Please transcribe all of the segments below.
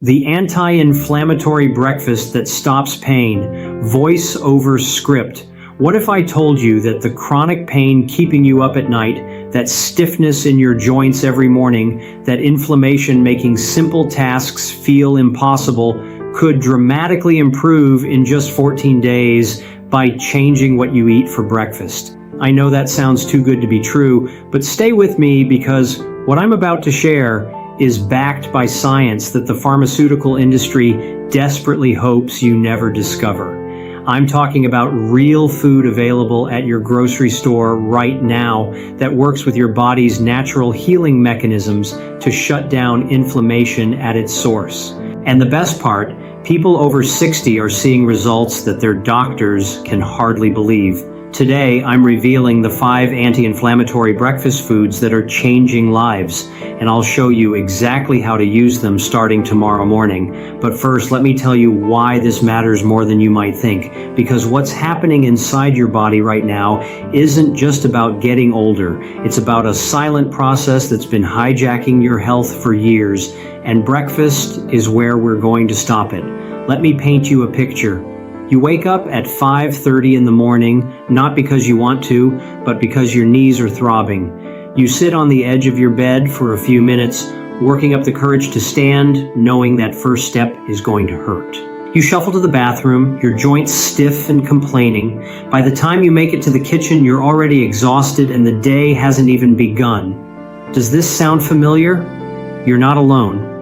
The anti-inflammatory breakfast that stops pain, voice over script. What if I told you that the chronic pain keeping you up at night, that stiffness in your joints every morning, that inflammation making simple tasks feel impossible, could dramatically improve in just 14 days by changing what you eat for breakfast? I know that sounds too good to be true, but stay with me because what I'm about to share is backed by science that the pharmaceutical industry desperately hopes you never discover. I'm talking about real food available at your grocery store right now that works with your body's natural healing mechanisms to shut down inflammation at its source. And the best part, people over 60 are seeing results that their doctors can hardly believe. Today, I'm revealing the 5 anti-inflammatory breakfast foods that are changing lives, and I'll show you exactly how to use them starting tomorrow morning. But first, let me tell you why this matters more than you might think, because what's happening inside your body right now isn't just about getting older. It's about a silent process that's been hijacking your health for years, and breakfast is where we're going to stop it. Let me paint you a picture. You wake up at 5:30 in the morning, not because you want to, but because your knees are throbbing. You sit on the edge of your bed for a few minutes, working up the courage to stand, knowing that first step is going to hurt. You shuffle to the bathroom, your joints stiff and complaining. By the time you make it to the kitchen, you're already exhausted and the day hasn't even begun. Does this sound familiar? You're not alone.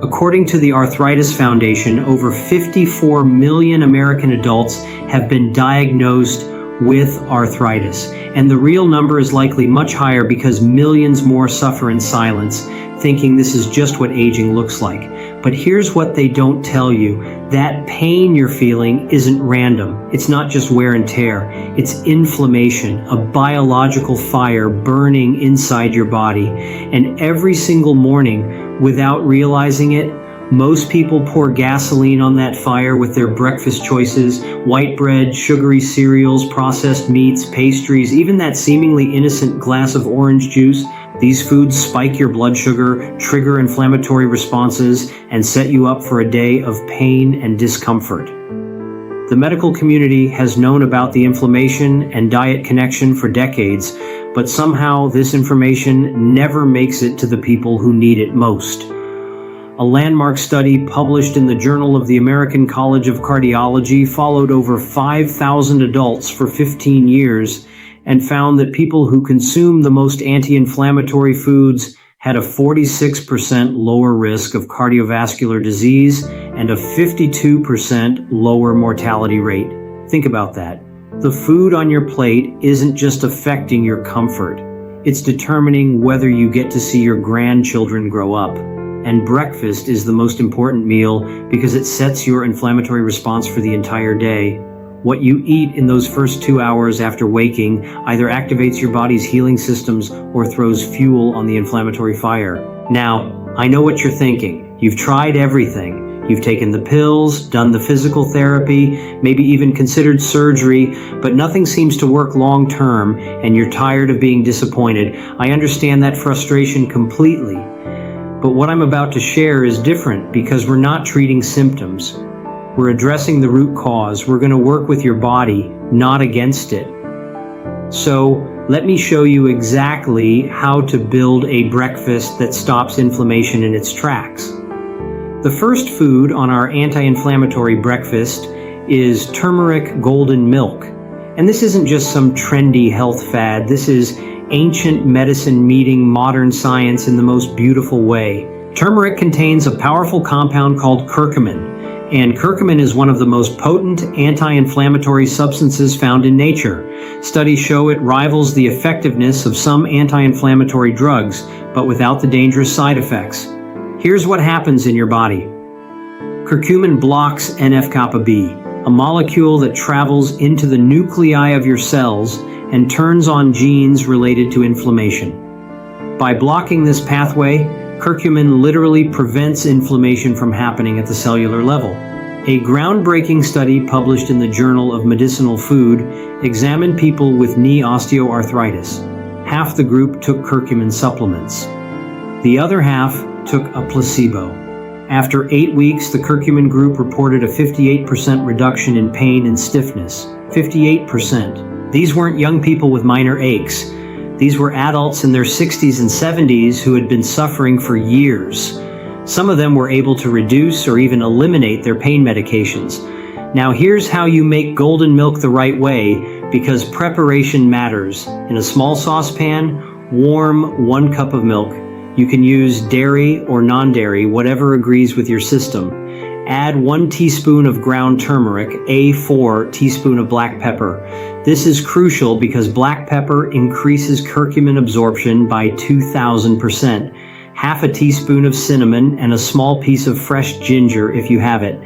According to the Arthritis Foundation, over 54 million American adults have been diagnosed with arthritis, and the real number is likely much higher because millions more suffer in silence, thinking this is just what aging looks like. But here's what they don't tell you. That pain you're feeling isn't random. It's not just wear and tear. It's inflammation, a biological fire burning inside your body. And every single morning, without realizing it, most people pour gasoline on that fire with their breakfast choices: white bread, sugary cereals, processed meats, pastries, even that seemingly innocent glass of orange juice. These foods spike your blood sugar, trigger inflammatory responses, and set you up for a day of pain and discomfort. The medical community has known about the inflammation and diet connection for decades, but somehow this information never makes it to the people who need it most. A landmark study published in the Journal of the American College of Cardiology followed over 5,000 adults for 15 years and found that people who consume the most anti-inflammatory foods had a 46% lower risk of cardiovascular disease and a 52% lower mortality rate. Think about that. The food on your plate isn't just affecting your comfort. It's determining whether you get to see your grandchildren grow up. And breakfast is the most important meal because it sets your inflammatory response for the entire day. What you eat in those first 2 hours after waking either activates your body's healing systems or throws fuel on the inflammatory fire. Now, I know what you're thinking. You've tried everything. You've taken the pills, done the physical therapy, maybe even considered surgery, but nothing seems to work long term, and you're tired of being disappointed. I understand that frustration completely. But what I'm about to share is different because we're not treating symptoms. We're addressing the root cause. We're going to work with your body, not against it. So let me show you exactly how to build a breakfast that stops inflammation in its tracks. The first food on our anti-inflammatory breakfast is turmeric golden milk. And this isn't just some trendy health fad. This is ancient medicine meeting modern science in the most beautiful way. Turmeric contains a powerful compound called curcumin, and curcumin is one of the most potent anti-inflammatory substances found in nature. Studies show it rivals the effectiveness of some anti-inflammatory drugs, but without the dangerous side effects. Here's what happens in your body. Curcumin blocks NF-kappa B, a molecule that travels into the nuclei of your cells and turns on genes related to inflammation. By blocking this pathway, curcumin literally prevents inflammation from happening at the cellular level. A groundbreaking study published in the Journal of Medicinal Food examined people with knee osteoarthritis. Half the group took curcumin supplements. The other half took a placebo. After 8 weeks, the curcumin group reported a 58% reduction in pain and stiffness. 58%. These weren't young people with minor aches. These were adults in their 60s and 70s who had been suffering for years. Some of them were able to reduce or even eliminate their pain medications. Now here's how you make golden milk the right way, because preparation matters. In a small saucepan, warm 1 cup of milk. You can use dairy or non-dairy, whatever agrees with your system. Add 1 teaspoon of ground turmeric, a 4 teaspoon of black pepper. This is crucial because black pepper increases curcumin absorption by 2,000%. Half a teaspoon of cinnamon and a small piece of fresh ginger if you have it.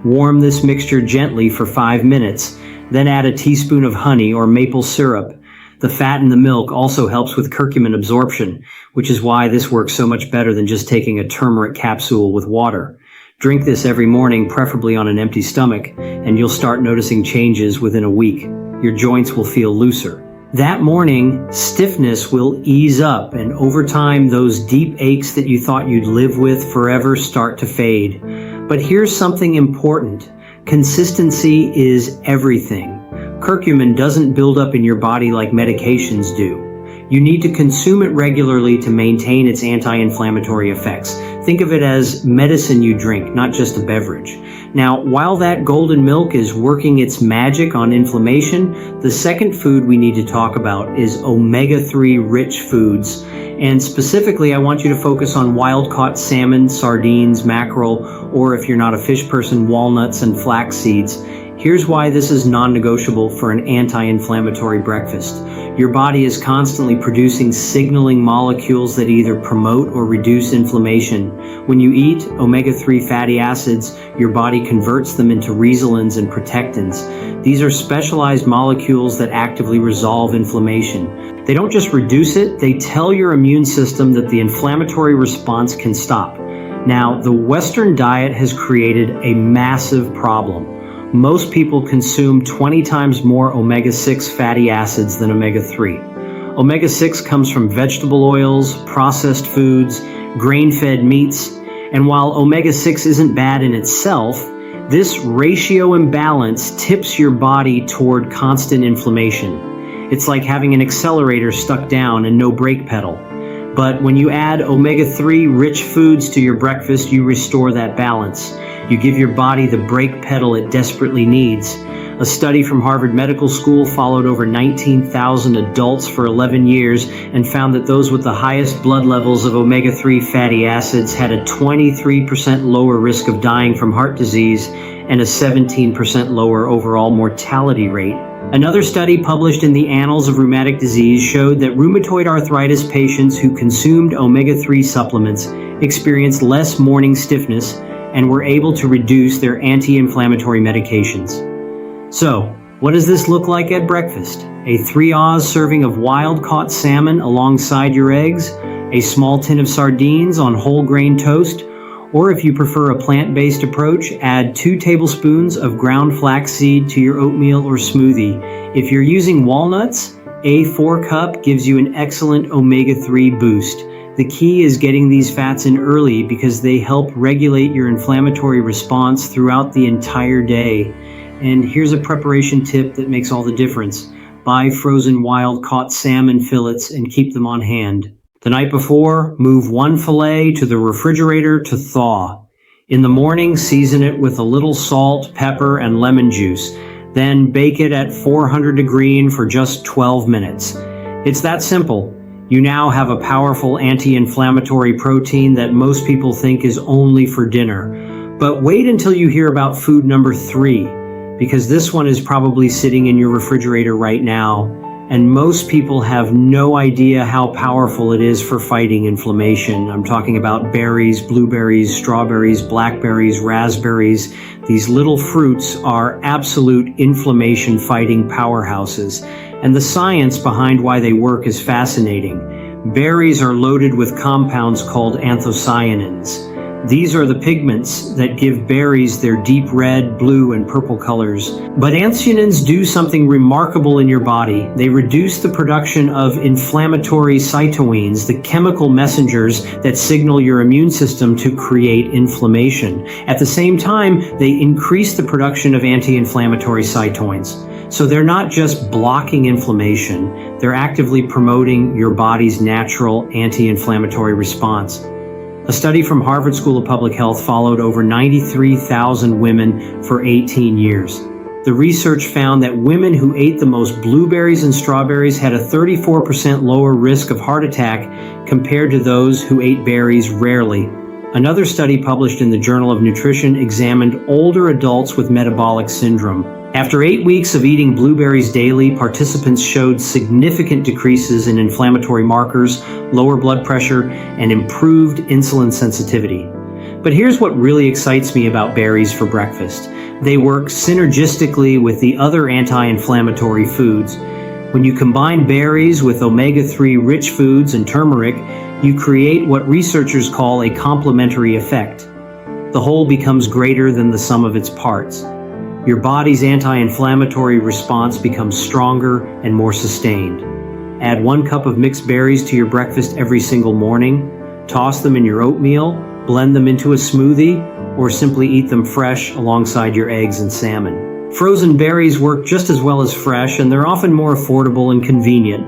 Warm this mixture gently for 5 minutes. Then add a teaspoon of honey or maple syrup. The fat in the milk also helps with curcumin absorption, which is why this works so much better than just taking a turmeric capsule with water. Drink this every morning, preferably on an empty stomach, and you'll start noticing changes within a week. Your joints will feel looser. That morning, stiffness will ease up, and over time, those deep aches that you thought you'd live with forever start to fade. But here's something important. Consistency is everything. Curcumin doesn't build up in your body like medications do. You need to consume it regularly to maintain its anti-inflammatory effects. Think of it as medicine you drink, not just a beverage. Now, while that golden milk is working its magic on inflammation, the second food we need to talk about is omega-3 rich foods. And specifically, I want you to focus on wild-caught salmon, sardines, mackerel, or if you're not a fish person, walnuts and flax seeds. Here's why this is non-negotiable for an anti-inflammatory breakfast. Your body is constantly producing signaling molecules that either promote or reduce inflammation. When you eat omega-3 fatty acids, your body converts them into resolins and protectins. These are specialized molecules that actively resolve inflammation. They don't just reduce it, they tell your immune system that the inflammatory response can stop. Now, the Western diet has created a massive problem. Most people consume 20 times more omega-6 fatty acids than omega-3. Omega-6 comes from vegetable oils, processed foods, grain-fed meats, and while omega-6 isn't bad in itself, this ratio imbalance tips your body toward constant inflammation. It's like having an accelerator stuck down and no brake pedal. But when you add omega-3 rich foods to your breakfast, you restore that balance. You give your body the brake pedal it desperately needs. A study from Harvard Medical School followed over 19,000 adults for 11 years and found that those with the highest blood levels of omega-3 fatty acids had a 23% lower risk of dying from heart disease and a 17% lower overall mortality rate. Another study published in the Annals of Rheumatic Disease showed that rheumatoid arthritis patients who consumed omega-3 supplements experienced less morning stiffness and were able to reduce their anti-inflammatory medications. So, what does this look like at breakfast? A 3 Oz serving of wild-caught salmon alongside your eggs, a small tin of sardines on whole grain toast, or if you prefer a plant-based approach, add 2 tablespoons of ground flaxseed to your oatmeal or smoothie. If you're using walnuts, a 4 cup gives you an excellent omega-3 boost. The key is getting these fats in early because they help regulate your inflammatory response throughout the entire day. And here's a preparation tip that makes all the difference. Buy frozen wild-caught salmon fillets and keep them on hand. The night before, move 1 fillet to the refrigerator to thaw. In the morning, season it with a little salt, pepper, and lemon juice. Then bake it at 400 degrees for just 12 minutes. It's that simple. You now have a powerful anti-inflammatory protein that most people think is only for dinner. But wait until you hear about food number 3, because this one is probably sitting in your refrigerator right now, and most people have no idea how powerful it is for fighting inflammation. I'm talking about berries, blueberries, strawberries, blackberries, raspberries. These little fruits are absolute inflammation-fighting powerhouses. And the science behind why they work is fascinating. Berries are loaded with compounds called anthocyanins. These are the pigments that give berries their deep red, blue, and purple colors. But anthocyanins do something remarkable in your body. They reduce the production of inflammatory cytokines, the chemical messengers that signal your immune system to create inflammation. At the same time, they increase the production of anti-inflammatory cytokines. So they're not just blocking inflammation, they're actively promoting your body's natural anti-inflammatory response. A study from Harvard School of Public Health followed over 93,000 women for 18 years. The research found that women who ate the most blueberries and strawberries had a 34% lower risk of heart attack compared to those who ate berries rarely. Another study published in the Journal of Nutrition examined older adults with metabolic syndrome. After 8 weeks of eating blueberries daily, participants showed significant decreases in inflammatory markers, lower blood pressure, and improved insulin sensitivity. But here's what really excites me about berries for breakfast. They work synergistically with the other anti-inflammatory foods. When you combine berries with omega-3 rich foods and turmeric, you create what researchers call a complementary effect. The whole becomes greater than the sum of its parts. Your body's anti-inflammatory response becomes stronger and more sustained. Add 1 cup of mixed berries to your breakfast every single morning. Toss them in your oatmeal, blend them into a smoothie, or simply eat them fresh alongside your eggs and salmon. Frozen berries work just as well as fresh, and they're often more affordable and convenient.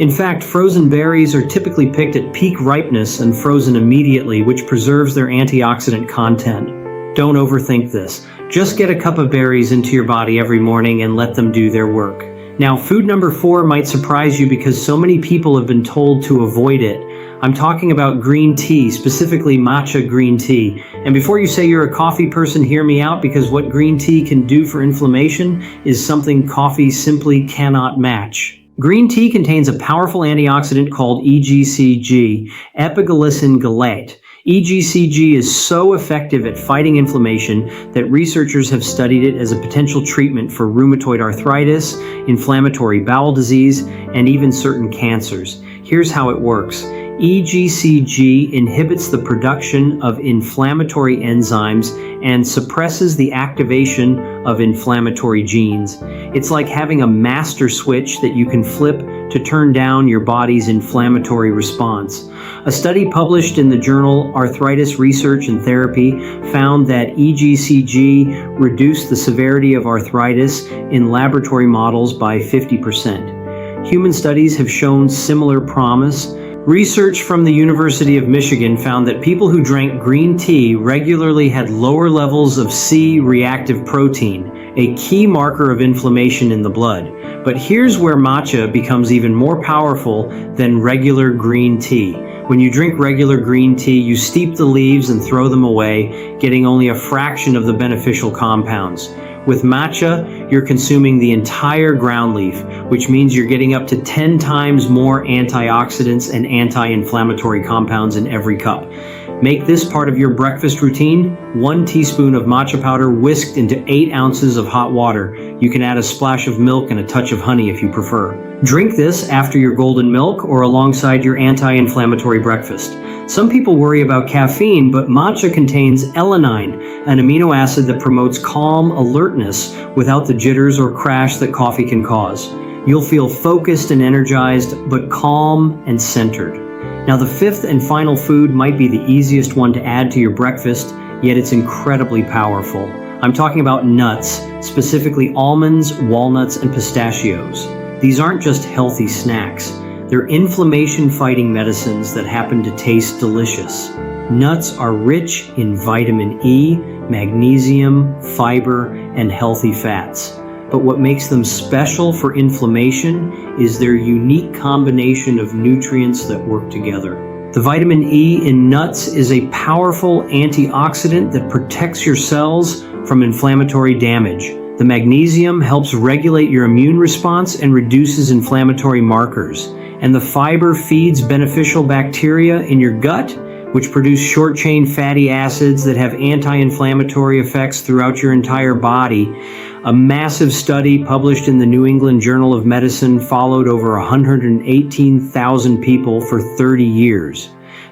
In fact, frozen berries are typically picked at peak ripeness and frozen immediately, which preserves their antioxidant content. Don't overthink this. Just get a cup of berries into your body every morning and let them do their work. Now, food number 4 might surprise you because so many people have been told to avoid it. I'm talking about green tea, specifically matcha green tea. And before you say you're a coffee person, hear me out, because what green tea can do for inflammation is something coffee simply cannot match. Green tea contains a powerful antioxidant called EGCG, epiglycin gallate. EGCG is so effective at fighting inflammation that researchers have studied it as a potential treatment for rheumatoid arthritis, inflammatory bowel disease, and even certain cancers. Here's how it works. EGCG inhibits the production of inflammatory enzymes and suppresses the activation of inflammatory genes. It's like having a master switch that you can flip to turn down your body's inflammatory response. A study published in the journal Arthritis Research and Therapy found that EGCG reduced the severity of arthritis in laboratory models by 50%. Human studies have shown similar promise. Research from the University of Michigan found that people who drank green tea regularly had lower levels of C-reactive protein, a key marker of inflammation in the blood. But here's where matcha becomes even more powerful than regular green tea. When you drink regular green tea, you steep the leaves and throw them away, getting only a fraction of the beneficial compounds. With matcha, you're consuming the entire ground leaf, which means you're getting up to 10 times more antioxidants and anti-inflammatory compounds in every cup. Make this part of your breakfast routine. 1 teaspoon of matcha powder whisked into 8 ounces of hot water. You can add a splash of milk and a touch of honey if you prefer. Drink this after your golden milk or alongside your anti-inflammatory breakfast. Some people worry about caffeine, but matcha contains L-theanine, an amino acid that promotes calm alertness without the jitters or crash that coffee can cause. You'll feel focused and energized, but calm and centered. Now, the 5th and final food might be the easiest one to add to your breakfast, yet it's incredibly powerful. I'm talking about nuts, specifically almonds, walnuts, and pistachios. These aren't just healthy snacks. They're inflammation-fighting medicines that happen to taste delicious. Nuts are rich in vitamin E, magnesium, fiber, and healthy fats. But what makes them special for inflammation is their unique combination of nutrients that work together. The vitamin E in nuts is a powerful antioxidant that protects your cells from inflammatory damage. The magnesium helps regulate your immune response and reduces inflammatory markers. And the fiber feeds beneficial bacteria in your gut, which produce short-chain fatty acids that have anti-inflammatory effects throughout your entire body. A massive study published in the New England Journal of Medicine followed over 118,000 people for 30 years.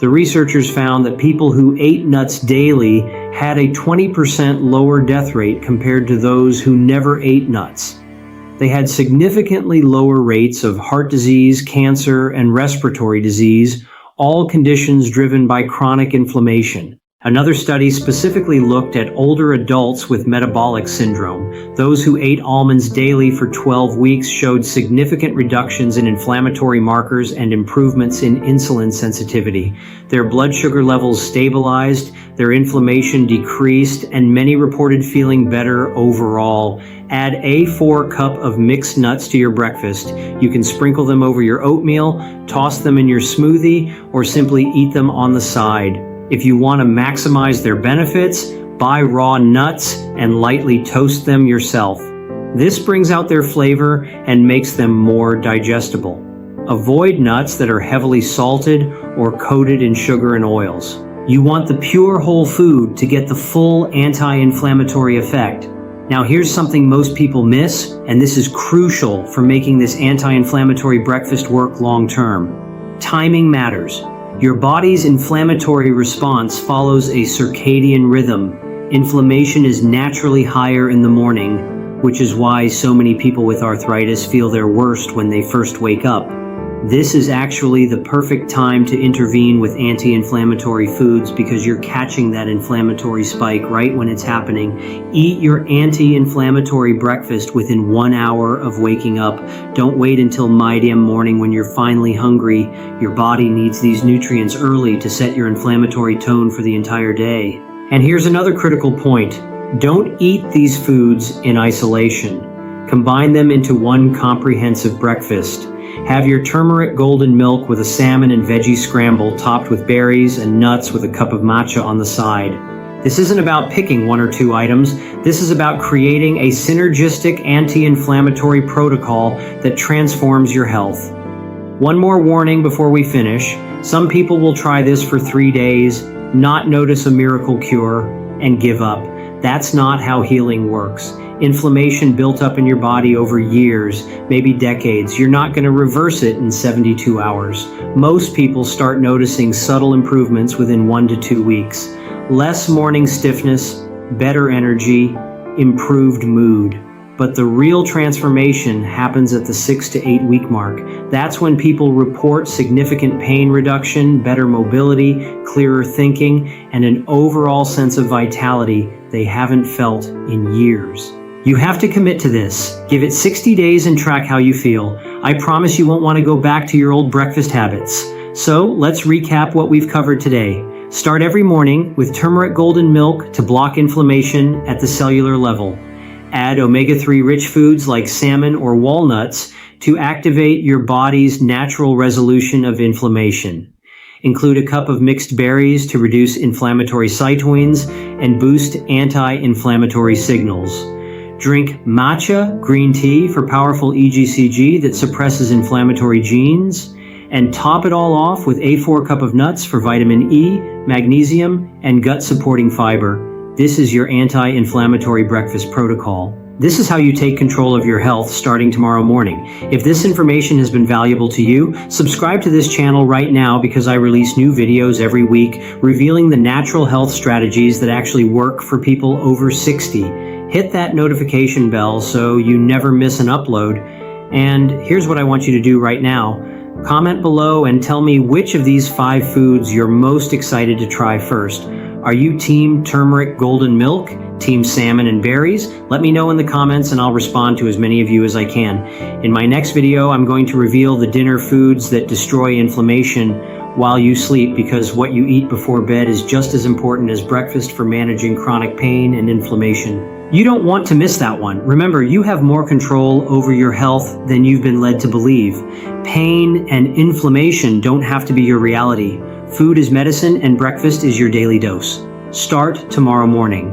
The researchers found that people who ate nuts daily had a 20% lower death rate compared to those who never ate nuts. They had significantly lower rates of heart disease, cancer, and respiratory disease, all conditions driven by chronic inflammation. Another study specifically looked at older adults with metabolic syndrome. Those who ate almonds daily for 12 weeks showed significant reductions in inflammatory markers and improvements in insulin sensitivity. Their blood sugar levels stabilized, their inflammation decreased, and many reported feeling better overall. Add a 4 cup of mixed nuts to your breakfast. You can sprinkle them over your oatmeal, toss them in your smoothie, or simply eat them on the side. If you want to maximize their benefits, buy raw nuts and lightly toast them yourself. This brings out their flavor and makes them more digestible. Avoid nuts that are heavily salted or coated in sugar and oils. You want the pure whole food to get the full anti-inflammatory effect. Now here's something most people miss, and this is crucial for making this anti-inflammatory breakfast work long term. Timing matters. Your body's inflammatory response follows a circadian rhythm. Inflammation is naturally higher in the morning, which is why so many people with arthritis feel their worst when they first wake up. This is actually the perfect time to intervene with anti-inflammatory foods because you're catching that inflammatory spike right when it's happening. Eat your anti-inflammatory breakfast within 1 hour of waking up. Don't wait until medium morning when you're finally hungry. Your body needs these nutrients early to set your inflammatory tone for the entire day. And here's another critical point. Don't eat these foods in isolation. Combine them into one comprehensive breakfast. Have your turmeric golden milk with a salmon and veggie scramble topped with berries and nuts with a cup of matcha on the side. This isn't about picking 1 or 2 items. This is about creating a synergistic anti-inflammatory protocol that transforms your health. One more warning before we finish. Some people will try this for 3 days, not notice a miracle cure, and give up. That's not how healing works. Inflammation built up in your body over years, maybe decades. You're not going to reverse it in 72 hours. Most people start noticing subtle improvements within 1 to 2 weeks. Less morning stiffness, better energy, improved mood. But the real transformation happens at the 6 to 8 week mark. That's when people report significant pain reduction, better mobility, clearer thinking, and an overall sense of vitality they haven't felt in years. You have to commit to this. Give it 60 days and track how you feel. I promise you won't want to go back to your old breakfast habits. So let's recap what we've covered today. Start every morning with turmeric golden milk to block inflammation at the cellular level. Add omega-3 rich foods like salmon or walnuts to activate your body's natural resolution of inflammation. Include a cup of mixed berries to reduce inflammatory cytokines and boost anti-inflammatory signals. Drink matcha green tea for powerful EGCG that suppresses inflammatory genes. And top it all off with a 4 cup of nuts for vitamin E, magnesium, and gut-supporting fiber. This is your anti-inflammatory breakfast protocol. This is how you take control of your health starting tomorrow morning. If this information has been valuable to you, subscribe to this channel right now because I release new videos every week revealing the natural health strategies that actually work for people over 60. Hit that notification bell so you never miss an upload. And here's what I want you to do right now. Comment below and tell me which of these 5 foods you're most excited to try first. Are you team turmeric golden milk? Team salmon and berries? Let me know in the comments and I'll respond to as many of you as I can. In my next video, I'm going to reveal the dinner foods that destroy inflammation while you sleep because what you eat before bed is just as important as breakfast for managing chronic pain and inflammation. You don't want to miss that one. Remember, you have more control over your health than you've been led to believe. Pain and inflammation don't have to be your reality. Food is medicine and breakfast is your daily dose. Start tomorrow morning.